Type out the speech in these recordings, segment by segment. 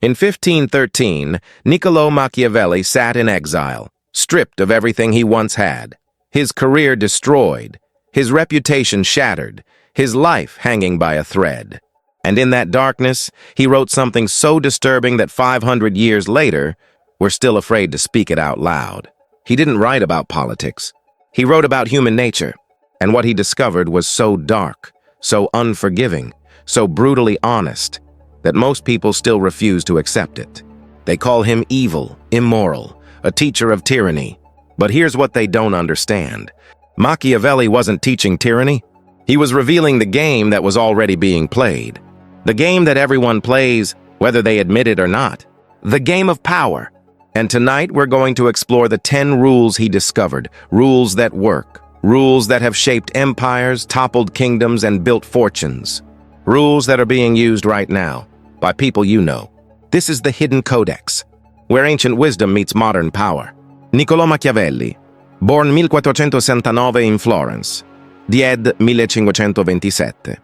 In 1513, Niccolò Machiavelli sat in exile, stripped of everything he once had, his career destroyed, his reputation shattered, his life hanging by a thread. And in that darkness, he wrote something so disturbing that 500 years later, we're still afraid to speak it out loud. He didn't write about politics. He wrote about human nature, and what he discovered was so dark, so unforgiving, so brutally honest, that most people still refuse to accept it. They call him evil, immoral, a teacher of tyranny. But here's what they don't understand. Machiavelli wasn't teaching tyranny. He was revealing the game that was already being played. The game that everyone plays, whether they admit it or not. The game of power. And tonight we're going to explore the 10 rules he discovered, rules that work, rules that have shaped empires, toppled kingdoms, and built fortunes. Rules that are being used right now, by people you know. This is the Hidden Codex, where ancient wisdom meets modern power. Niccolò Machiavelli, born 1469 in Florence, died 1527.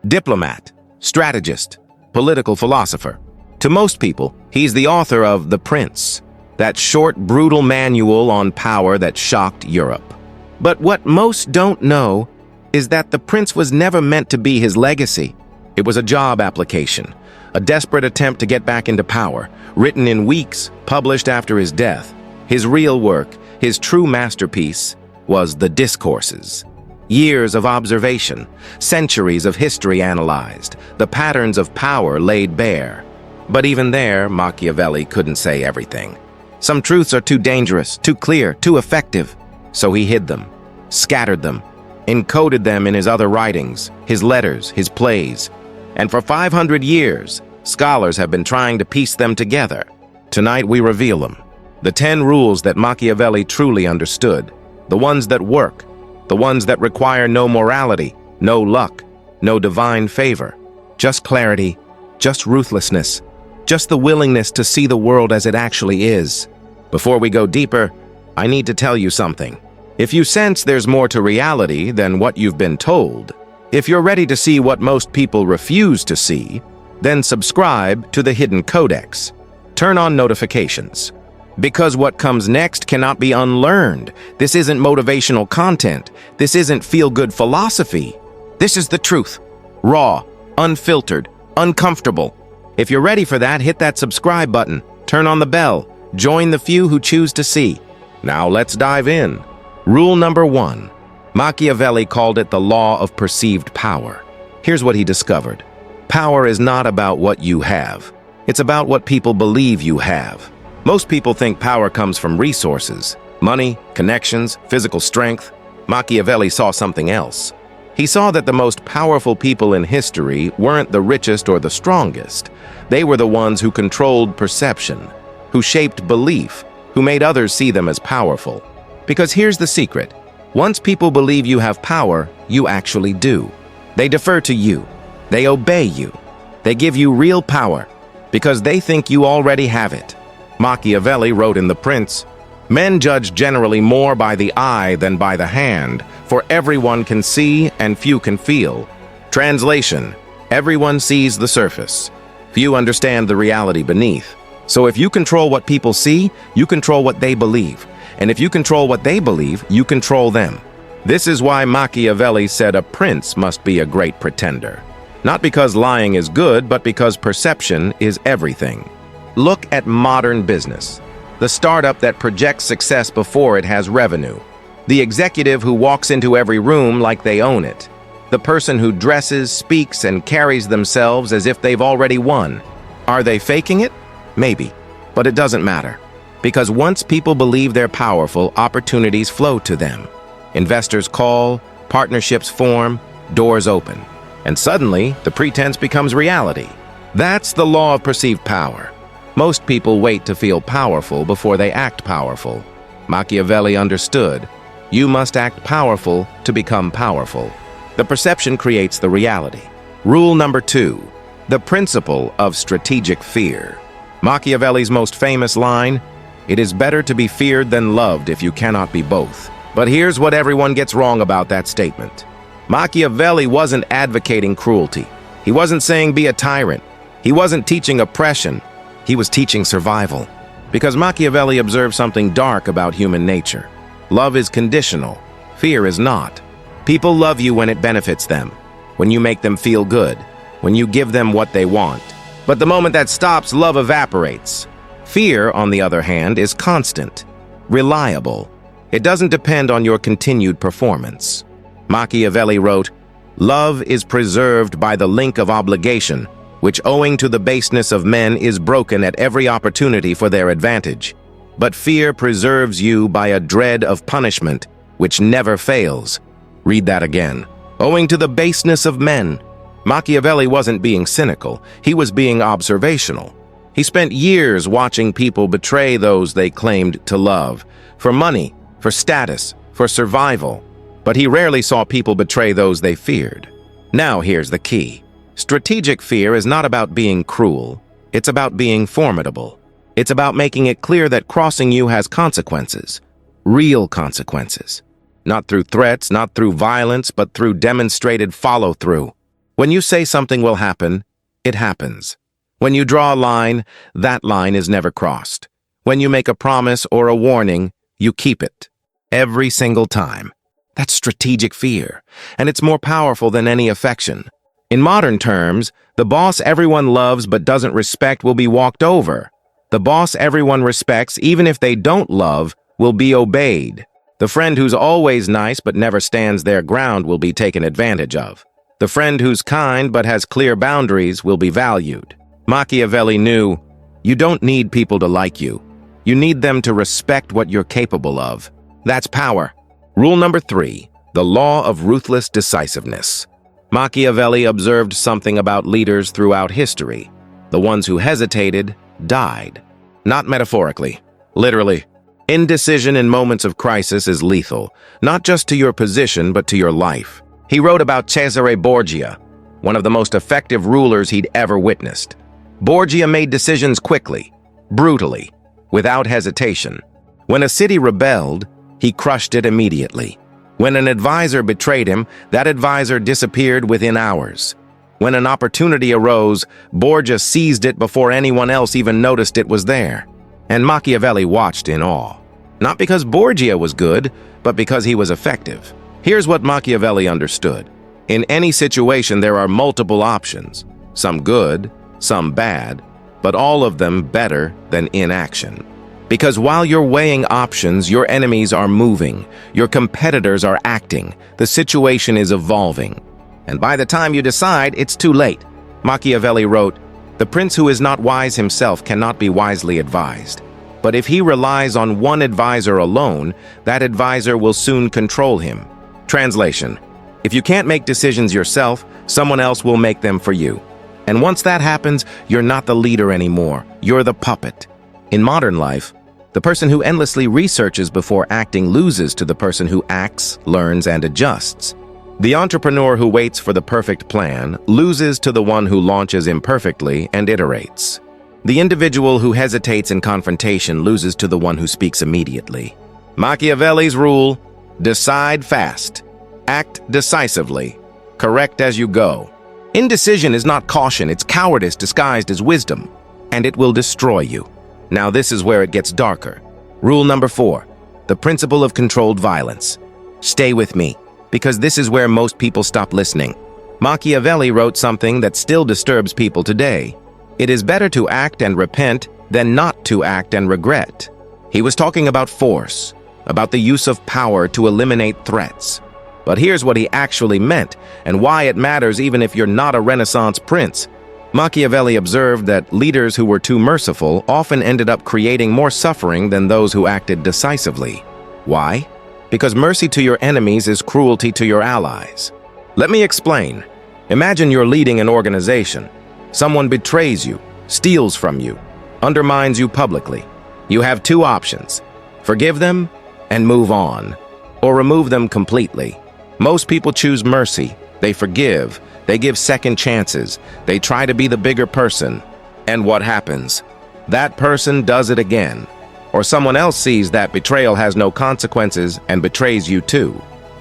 Diplomat, strategist, political philosopher. To most people, he's the author of The Prince, that short, brutal manual on power that shocked Europe. But what most don't know is that The Prince was never meant to be his legacy. It was a job application, a desperate attempt to get back into power, written in weeks, published after his death. His real work, his true masterpiece, was The Discourses. Years of observation, centuries of history analyzed, the patterns of power laid bare. But even there, Machiavelli couldn't say everything. Some truths are too dangerous, too clear, too effective. So he hid them, scattered them, encoded them in his other writings, his letters, his plays. And for 500 years, scholars have been trying to piece them together. Tonight we reveal them. The 10 rules that Machiavelli truly understood. The ones that work. The ones that require no morality, no luck, no divine favor. Just clarity, just ruthlessness, just the willingness to see the world as it actually is. Before we go deeper, I need to tell you something. If you sense there's more to reality than what you've been told, if you're ready to see what most people refuse to see, then subscribe to the Hidden Codex. Turn on notifications. Because what comes next cannot be unlearned. This isn't motivational content. This isn't feel-good philosophy. This is the truth. Raw, unfiltered, uncomfortable. If you're ready for that, hit that subscribe button. Turn on the bell. Join the few who choose to see. Now let's dive in. Rule number 1. Machiavelli called it the law of perceived power. Here's what he discovered. Power is not about what you have. It's about what people believe you have. Most people think power comes from resources, money, connections, physical strength. Machiavelli saw something else. He saw that the most powerful people in history weren't the richest or the strongest. They were the ones who controlled perception, who shaped belief, who made others see them as powerful. Because here's the secret. Once people believe you have power, you actually do. They defer to you. They obey you. They give you real power because they think you already have it. Machiavelli wrote in The Prince, "Men judge generally more by the eye than by the hand, for everyone can see and few can feel." Translation: everyone sees the surface. Few understand the reality beneath. So if you control what people see, you control what they believe. And if you control what they believe, you control them. This is why Machiavelli said a prince must be a great pretender. Not because lying is good, but because perception is everything. Look at modern business. The startup that projects success before it has revenue. The executive who walks into every room like they own it. The person who dresses, speaks, and carries themselves as if they've already won. Are they faking it? Maybe. But it doesn't matter. Because once people believe they're powerful, opportunities flow to them. Investors call, partnerships form, doors open. And suddenly, the pretense becomes reality. That's the law of perceived power. Most people wait to feel powerful before they act powerful. Machiavelli understood, you must act powerful to become powerful. The perception creates the reality. Rule number 2, the principle of strategic fear. Machiavelli's most famous line, "It is better to be feared than loved if you cannot be both." But here's what everyone gets wrong about that statement. Machiavelli wasn't advocating cruelty. He wasn't saying be a tyrant. He wasn't teaching oppression. He was teaching survival. Because Machiavelli observed something dark about human nature. Love is conditional. Fear is not. People love you when it benefits them, when you make them feel good, when you give them what they want. But the moment that stops, love evaporates. Fear, on the other hand, is constant, reliable. It doesn't depend on your continued performance. Machiavelli wrote, "Love is preserved by the link of obligation, which owing to the baseness of men is broken at every opportunity for their advantage. But fear preserves you by a dread of punishment, which never fails." Read that again. Owing to the baseness of men. Machiavelli wasn't being cynical, he was being observational. He spent years watching people betray those they claimed to love, for money, for status, for survival. But he rarely saw people betray those they feared. Now here's the key. Strategic fear is not about being cruel, it's about being formidable. It's about making it clear that crossing you has consequences, real consequences. Not through threats, not through violence, but through demonstrated follow-through. When you say something will happen, it happens. When you draw a line, that line is never crossed. When you make a promise or a warning, you keep it. Every single time. That's strategic fear, and it's more powerful than any affection. In modern terms, the boss everyone loves but doesn't respect will be walked over. The boss everyone respects, even if they don't love, will be obeyed. The friend who's always nice but never stands their ground will be taken advantage of. The friend who's kind but has clear boundaries will be valued. Machiavelli knew, you don't need people to like you. You need them to respect what you're capable of. That's power. Rule number 3, the law of ruthless decisiveness. Machiavelli observed something about leaders throughout history. The ones who hesitated died. Not metaphorically, literally. Indecision in moments of crisis is lethal, not just to your position but to your life. He wrote about Cesare Borgia, one of the most effective rulers he'd ever witnessed. Borgia made decisions quickly, brutally, without hesitation. When a city rebelled, he crushed it immediately. When an advisor betrayed him, that advisor disappeared within hours. When an opportunity arose, Borgia seized it before anyone else even noticed it was there. And Machiavelli watched in awe. Not because Borgia was good, but because he was effective. Here's what Machiavelli understood. In any situation, there are multiple options. Some good, some bad, but all of them better than inaction. Because while you're weighing options, your enemies are moving, your competitors are acting, the situation is evolving. And by the time you decide, it's too late. Machiavelli wrote, "The prince who is not wise himself cannot be wisely advised. But if he relies on one advisor alone, that advisor will soon control him." Translation: if you can't make decisions yourself, someone else will make them for you. And once that happens, you're not the leader anymore, you're the puppet. In modern life, the person who endlessly researches before acting loses to the person who acts, learns, and adjusts. The entrepreneur who waits for the perfect plan loses to the one who launches imperfectly and iterates. The individual who hesitates in confrontation loses to the one who speaks immediately. Machiavelli's rule: decide fast, act decisively, correct as you go. Indecision is not caution, it's cowardice disguised as wisdom, and it will destroy you. Now this is where it gets darker. Rule number 4, the principle of controlled violence. Stay with me, because this is where most people stop listening. Machiavelli wrote something that still disturbs people today. It is better to act and repent than not to act and regret. He was talking about force, about the use of power to eliminate threats. But here's what he actually meant, and why it matters even if you're not a Renaissance prince. Machiavelli observed that leaders who were too merciful often ended up creating more suffering than those who acted decisively. Why? Because mercy to your enemies is cruelty to your allies. Let me explain. Imagine you're leading an organization. Someone betrays you, steals from you, undermines you publicly. You have two options: forgive them and move on, or remove them completely. Most people choose mercy. They forgive. They give second chances. They try to be the bigger person. And what happens? That person does it again. Or someone else sees that betrayal has no consequences and betrays you too.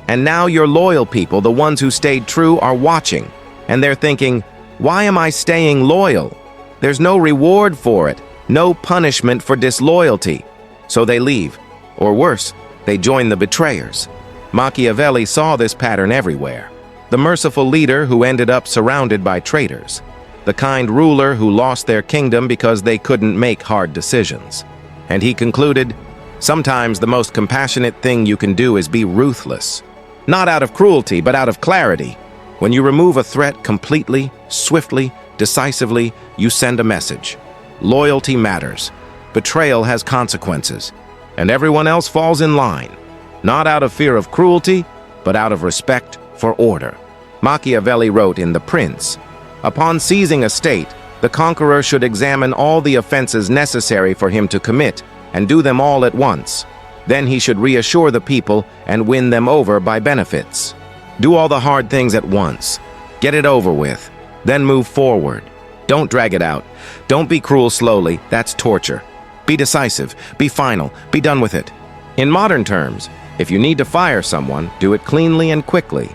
And now your loyal people, the ones who stayed true, are watching. And they're thinking, why am I staying loyal? There's no reward for it. no punishment for disloyalty. So they leave, or worse, they join the betrayers. Machiavelli saw this pattern everywhere. The merciful leader who ended up surrounded by traitors. The kind ruler who lost their kingdom because they couldn't make hard decisions. And he concluded, sometimes the most compassionate thing you can do is be ruthless. Not out of cruelty, but out of clarity. When you remove a threat completely, swiftly, decisively, you send a message. Loyalty matters. Betrayal has consequences. And everyone else falls in line. Not out of fear of cruelty, but out of respect for order. Machiavelli wrote in The Prince, upon seizing a state, the conqueror should examine all the offenses necessary for him to commit, and do them all at once. Then he should reassure the people and win them over by benefits. Do all the hard things at once. Get it over with. Then move forward. Don't drag it out. Don't be cruel slowly. That's torture. Be decisive. Be final. Be done with it. In modern terms, if you need to fire someone, do it cleanly and quickly.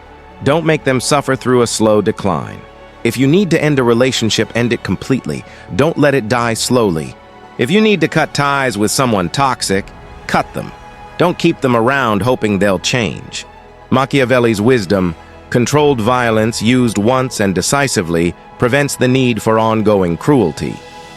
Don't make them suffer through a slow decline. If you need to end a relationship, end it completely. Don't let it die slowly. If you need to cut ties with someone toxic, cut them. Don't keep them around hoping they'll change. Machiavelli's wisdom, controlled violence used once and decisively, prevents the need for ongoing cruelty.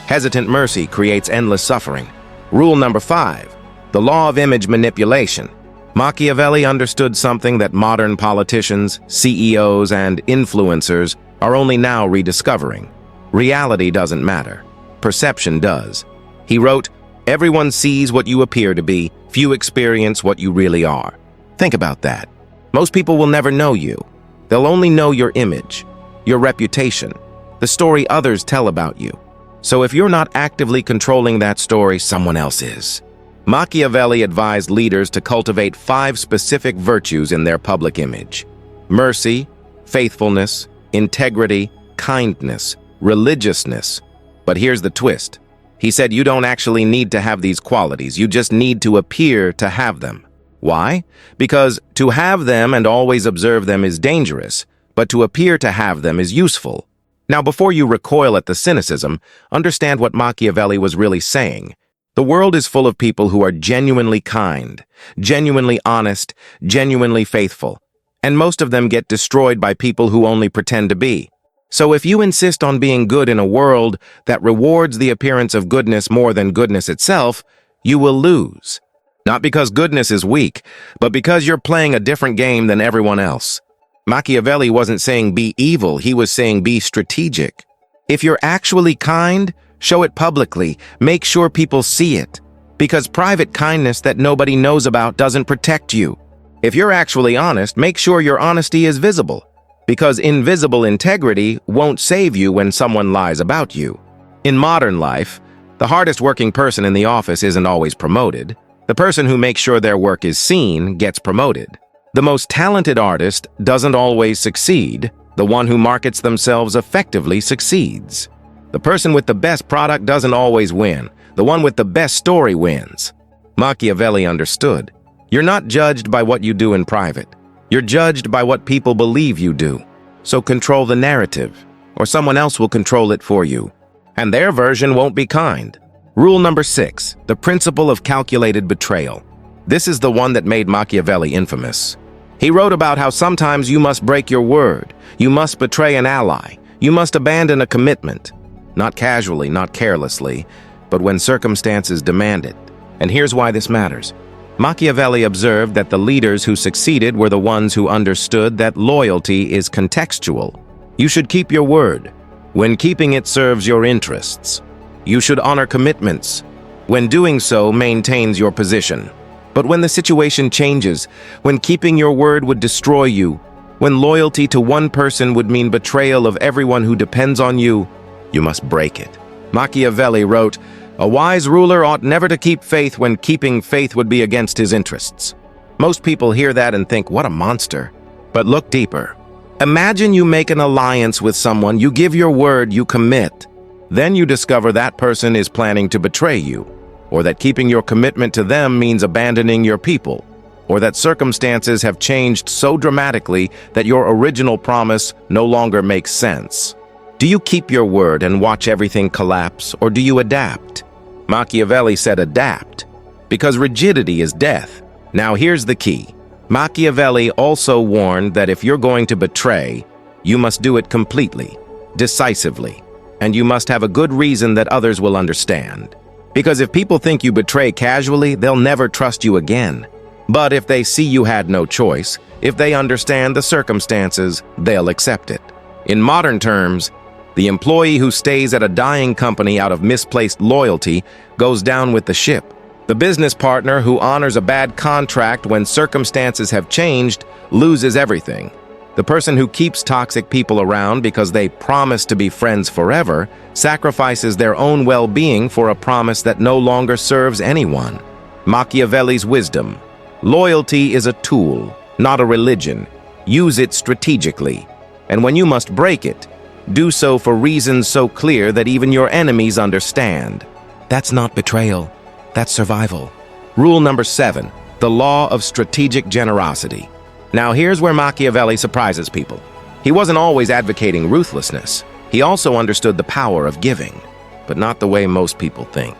Hesitant mercy creates endless suffering. Rule number 5, the law of image manipulation. Machiavelli understood something that modern politicians, CEOs, and influencers are only now rediscovering. Reality doesn't matter. Perception does. He wrote, everyone sees what you appear to be, few experience what you really are. Think about that. Most people will never know you. They'll only know your image, your reputation, the story others tell about you. So if you're not actively controlling that story, someone else is. Machiavelli advised leaders to cultivate 5 specific virtues in their public image: mercy, faithfulness, integrity, kindness, religiousness. But here's the twist. He said you don't actually need to have these qualities, you just need to appear to have them. Why? Because to have them and always observe them is dangerous, but to appear to have them is useful. Now, before you recoil at the cynicism, understand what Machiavelli was really saying. The world is full of people who are genuinely kind, genuinely honest, genuinely faithful, and most of them get destroyed by people who only pretend to be. So if you insist on being good in a world that rewards the appearance of goodness more than goodness itself, you will lose. Not because goodness is weak, but because you're playing a different game than everyone else. Machiavelli wasn't saying be evil, he was saying be strategic. If you're actually kind, show it publicly, make sure people see it. Because private kindness that nobody knows about doesn't protect you. If you're actually honest, make sure your honesty is visible. Because invisible integrity won't save you when someone lies about you. In modern life, the hardest working person in the office isn't always promoted. The person who makes sure their work is seen gets promoted. The most talented artist doesn't always succeed. The one who markets themselves effectively succeeds. The person with the best product doesn't always win. The one with the best story wins. Machiavelli understood. You're not judged by what you do in private. You're judged by what people believe you do. So control the narrative, or someone else will control it for you. And their version won't be kind. Rule number 6, the principle of calculated betrayal. This is the one that made Machiavelli infamous. He wrote about how sometimes you must break your word, you must betray an ally, you must abandon a commitment. Not casually, not carelessly, but when circumstances demand it. And here's why this matters. Machiavelli observed that the leaders who succeeded were the ones who understood that loyalty is contextual. You should keep your word, when keeping it serves your interests. You should honor commitments, when doing so maintains your position. But when the situation changes, when keeping your word would destroy you, when loyalty to one person would mean betrayal of everyone who depends on you, you must break it. Machiavelli wrote, "A wise ruler ought never to keep faith when keeping faith would be against his interests." Most people hear that and think, what a monster. But look deeper. Imagine you make an alliance with someone, you give your word, you commit. Then you discover that person is planning to betray you, or that keeping your commitment to them means abandoning your people, or that circumstances have changed so dramatically that your original promise no longer makes sense. Do you keep your word and watch everything collapse, or do you adapt? Machiavelli said adapt, because rigidity is death. Now here's the key. Machiavelli also warned that if you're going to betray, you must do it completely, decisively, and you must have a good reason that others will understand. Because if people think you betray casually, they'll never trust you again. But if they see you had no choice, if they understand the circumstances, they'll accept it. In modern terms, the employee who stays at a dying company out of misplaced loyalty goes down with the ship. The business partner who honors a bad contract when circumstances have changed loses everything. The person who keeps toxic people around because they promise to be friends forever sacrifices their own well-being for a promise that no longer serves anyone. Machiavelli's wisdom. Loyalty is a tool, not a religion. Use it strategically. And when you must break it, do so for reasons so clear that even your enemies understand. That's not betrayal. That's survival. Rule number 7, the law of strategic generosity. Now here's where Machiavelli surprises people. He wasn't always advocating ruthlessness. He also understood the power of giving, but not the way most people think.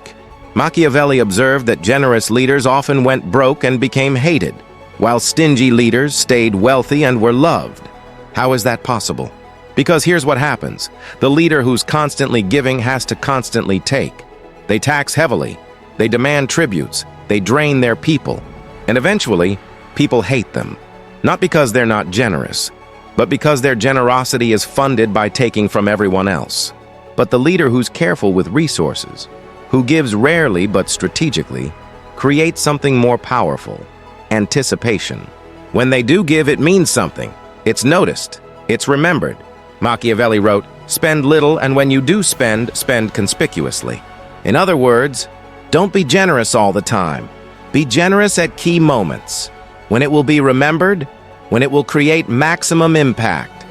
Machiavelli observed that generous leaders often went broke and became hated, while stingy leaders stayed wealthy and were loved. How is that possible? Because here's what happens. The leader who's constantly giving has to constantly take. They tax heavily. They demand tributes. They drain their people. And eventually, people hate them. Not because they're not generous, but because their generosity is funded by taking from everyone else. But the leader who's careful with resources, who gives rarely but strategically, creates something more powerful: anticipation. When they do give, it means something. It's noticed. It's remembered. Machiavelli wrote, "Spend little, and when you do spend, spend conspicuously." In other words, don't be generous all the time. Be generous at key moments, when it will be remembered, when it will create maximum impact.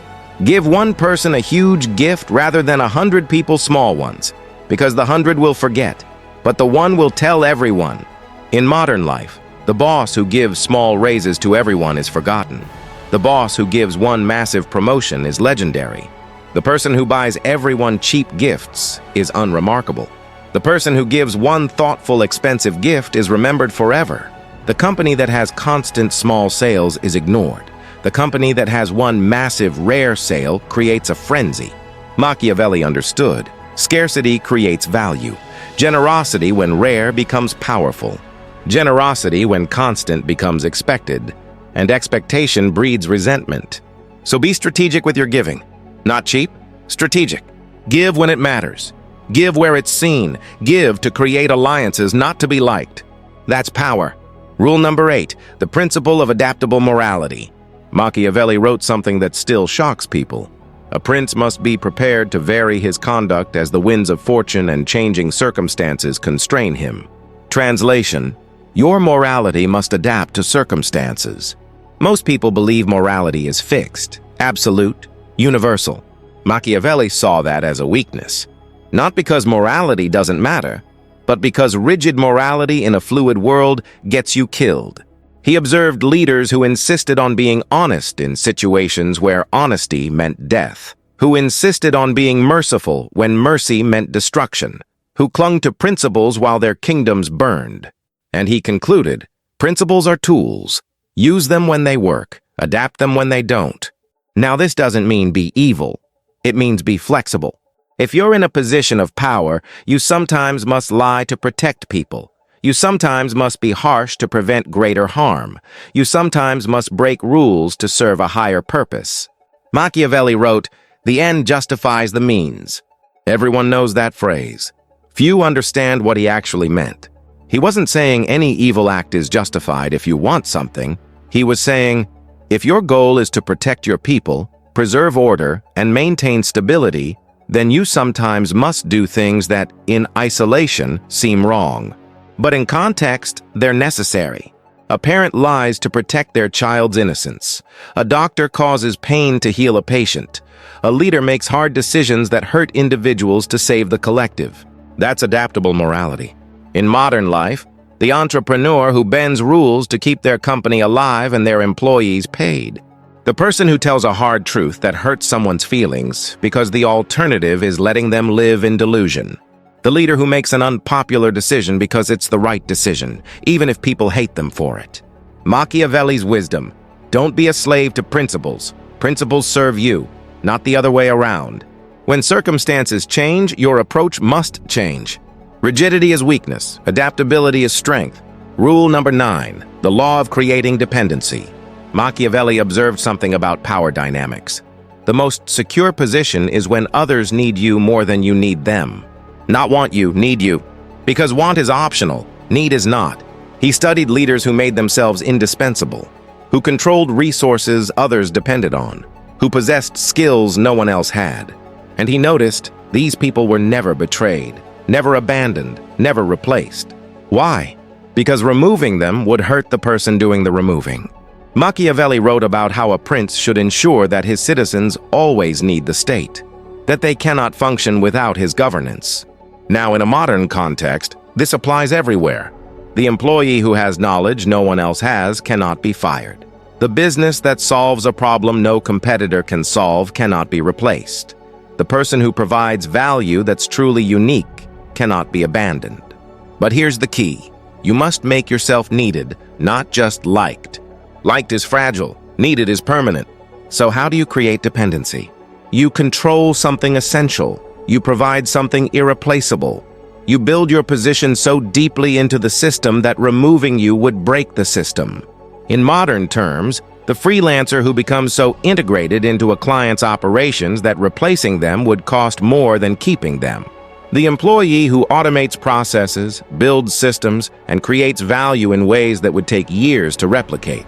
Give one person a huge gift rather than 100 people small ones, because the 100 will forget, but the one will tell everyone. In modern life, the boss who gives small raises to everyone is forgotten. The boss who gives one massive promotion is legendary. The person who buys everyone cheap gifts is unremarkable. The person who gives one thoughtful, expensive gift is remembered forever. The company that has constant small sales is ignored. The company that has one massive, rare sale creates a frenzy. Machiavelli understood. Scarcity creates value. Generosity, when rare, becomes powerful. Generosity, when constant, becomes expected. And expectation breeds resentment. So be strategic with your giving. Not cheap, strategic. Give when it matters. Give where it's seen. Give to create alliances, not to be liked. That's power. Rule number 8, the principle of adaptable morality. Machiavelli wrote something that still shocks people. A prince must be prepared to vary his conduct as the winds of fortune and changing circumstances constrain him. Translation: your morality must adapt to circumstances. Most people believe morality is fixed, absolute, universal. Machiavelli saw that as a weakness. Not because morality doesn't matter, but because rigid morality in a fluid world gets you killed. He observed leaders who insisted on being honest in situations where honesty meant death, who insisted on being merciful when mercy meant destruction, who clung to principles while their kingdoms burned. And he concluded, principles are tools. Use them when they work, adapt them when they don't. Now, this doesn't mean be evil. It means be flexible. If you're in a position of power, you sometimes must lie to protect people. You sometimes must be harsh to prevent greater harm. You sometimes must break rules to serve a higher purpose. Machiavelli wrote, "The end justifies the means." Everyone knows that phrase. Few understand what he actually meant. He wasn't saying any evil act is justified if you want something. He was saying, if your goal is to protect your people, preserve order, and maintain stability, then you sometimes must do things that, in isolation, seem wrong. But in context, they're necessary. A parent lies to protect their child's innocence. A doctor causes pain to heal a patient. A leader makes hard decisions that hurt individuals to save the collective. That's adaptable morality. In modern life, the entrepreneur who bends rules to keep their company alive and their employees paid. The person who tells a hard truth that hurts someone's feelings because the alternative is letting them live in delusion. The leader who makes an unpopular decision because it's the right decision, even if people hate them for it. Machiavelli's wisdom. Don't be a slave to principles. Principles serve you, not the other way around. When circumstances change, your approach must change. Rigidity is weakness. Adaptability is strength. Rule number 9, the law of creating dependency. Machiavelli observed something about power dynamics. The most secure position is when others need you more than you need them. Not want you, need you. Because want is optional, need is not. He studied leaders who made themselves indispensable, who controlled resources others depended on, who possessed skills no one else had. And he noticed these people were never betrayed, never abandoned, never replaced. Why? Because removing them would hurt the person doing the removing. Machiavelli wrote about how a prince should ensure that his citizens always need the state, that they cannot function without his governance. Now, in a modern context, this applies everywhere. The employee who has knowledge no one else has cannot be fired. The business that solves a problem no competitor can solve cannot be replaced. The person who provides value that's truly unique cannot be abandoned. But here's the key. You must make yourself needed, not just liked. Liked is fragile, needed is permanent. So how do you create dependency? You control something essential. You provide something irreplaceable. You build your position so deeply into the system that removing you would break the system. In modern terms, the freelancer who becomes so integrated into a client's operations that replacing them would cost more than keeping them. The employee who automates processes, builds systems, and creates value in ways that would take years to replicate.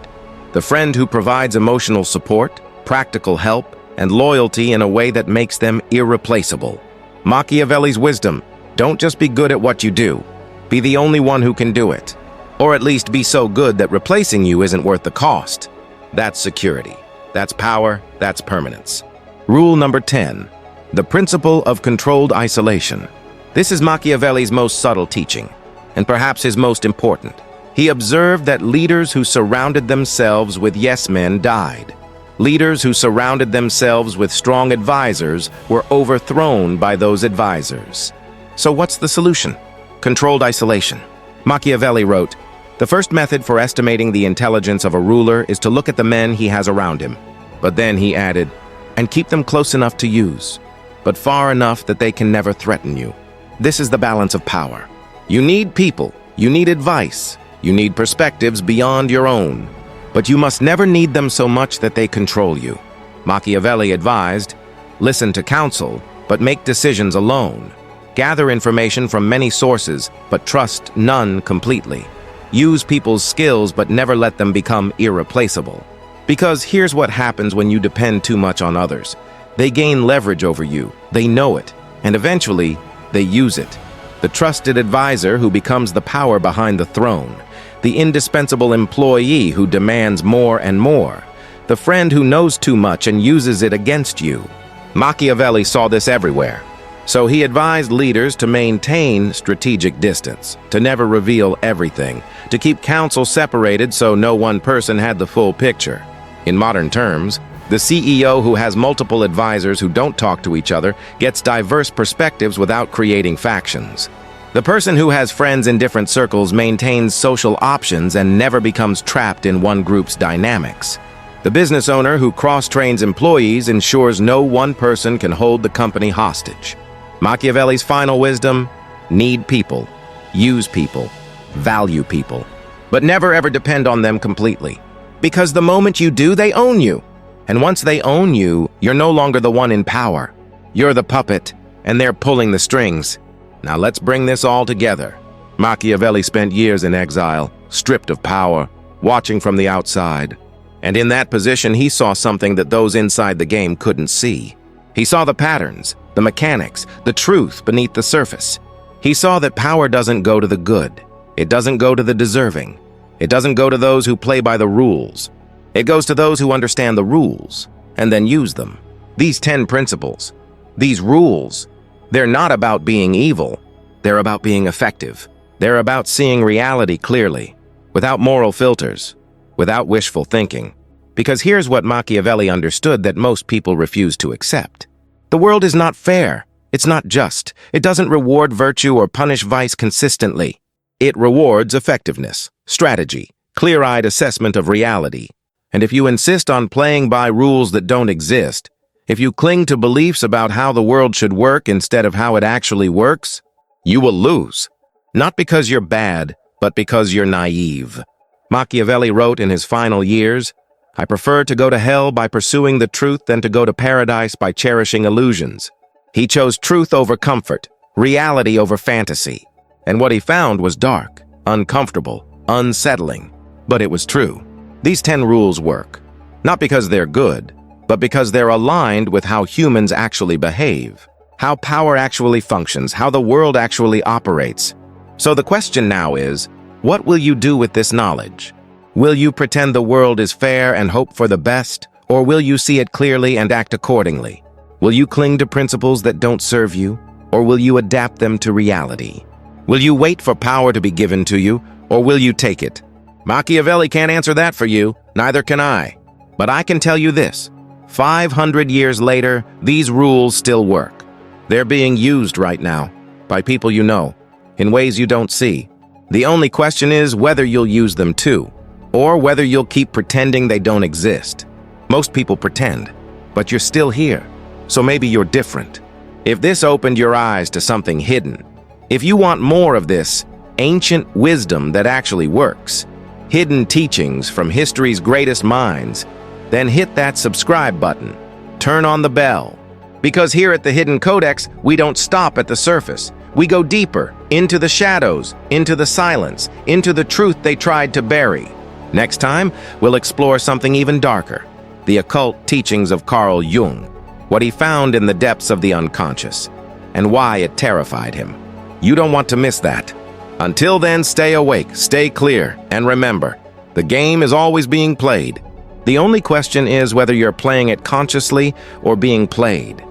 The friend who provides emotional support, practical help, and loyalty in a way that makes them irreplaceable. Machiavelli's wisdom. Don't just be good at what you do. Be the only one who can do it. Or at least be so good that replacing you isn't worth the cost. That's security. That's power. That's permanence. Rule number 10. The principle of controlled isolation. This is Machiavelli's most subtle teaching, and perhaps his most important. He observed that leaders who surrounded themselves with yes-men died. Leaders who surrounded themselves with strong advisors were overthrown by those advisors. So what's the solution? Controlled isolation. Machiavelli wrote, "The first method for estimating the intelligence of a ruler is to look at the men he has around him." But then he added, "And keep them close enough to use, but far enough that they can never threaten you." This is the balance of power. You need people, you need advice, you need perspectives beyond your own, but you must never need them so much that they control you. Machiavelli advised, listen to counsel, but make decisions alone. Gather information from many sources, but trust none completely. Use people's skills, but never let them become irreplaceable. Because here's what happens when you depend too much on others. They gain leverage over you, they know it, and eventually, they use it. The trusted advisor who becomes the power behind the throne. The indispensable employee who demands more and more. The friend who knows too much and uses it against you. Machiavelli saw this everywhere. So he advised leaders to maintain strategic distance, to never reveal everything, to keep counsel separated so no one person had the full picture. In modern terms, the CEO who has multiple advisors who don't talk to each other gets diverse perspectives without creating factions. The person who has friends in different circles maintains social options and never becomes trapped in one group's dynamics. The business owner who cross-trains employees ensures no one person can hold the company hostage. Machiavelli's final wisdom: need people, use people, value people, but never ever depend on them completely. Because the moment you do, they own you. And once they own you, you're no longer the one in power. You're the puppet, and they're pulling the strings. Now let's bring this all together. Machiavelli spent years in exile, stripped of power, watching from the outside. And in that position, he saw something that those inside the game couldn't see. He saw the patterns, the mechanics, the truth beneath the surface. He saw that power doesn't go to the good. It doesn't go to the deserving. It doesn't go to those who play by the rules. It goes to those who understand the rules and then use them. These 10 principles, these rules, they're not about being evil. They're about being effective. They're about seeing reality clearly, without moral filters, without wishful thinking. Because here's what Machiavelli understood that most people refuse to accept. The world is not fair. It's not just. It doesn't reward virtue or punish vice consistently. It rewards effectiveness, strategy, clear-eyed assessment of reality. And if you insist on playing by rules that don't exist, if you cling to beliefs about how the world should work instead of how it actually works, you will lose. Not because you're bad, but because you're naive. Machiavelli wrote in his final years, "I prefer to go to hell by pursuing the truth than to go to paradise by cherishing illusions." He chose truth over comfort, reality over fantasy. And what he found was dark, uncomfortable, unsettling. But it was true. These 10 rules work, not because they're good, but because they're aligned with how humans actually behave, how power actually functions, how the world actually operates. So the question now is, what will you do with this knowledge? Will you pretend the world is fair and hope for the best, or will you see it clearly and act accordingly? Will you cling to principles that don't serve you, or will you adapt them to reality? Will you wait for power to be given to you, or will you take it? Machiavelli can't answer that for you, neither can I. But I can tell you this, 500 years later, these rules still work. They're being used right now, by people you know, in ways you don't see. The only question is whether you'll use them too, or whether you'll keep pretending they don't exist. Most people pretend, but you're still here, so maybe you're different. If this opened your eyes to something hidden, if you want more of this ancient wisdom that actually works, hidden teachings from history's greatest minds, then hit that subscribe button, turn on the bell. Because here at the Hidden Codex, we don't stop at the surface. We go deeper, into the shadows, into the silence, into the truth they tried to bury. Next time, we'll explore something even darker, the occult teachings of Carl Jung, what he found in the depths of the unconscious, and why it terrified him. You don't want to miss that. Until then, stay awake, stay clear, and remember, the game is always being played. The only question is whether you're playing it consciously or being played.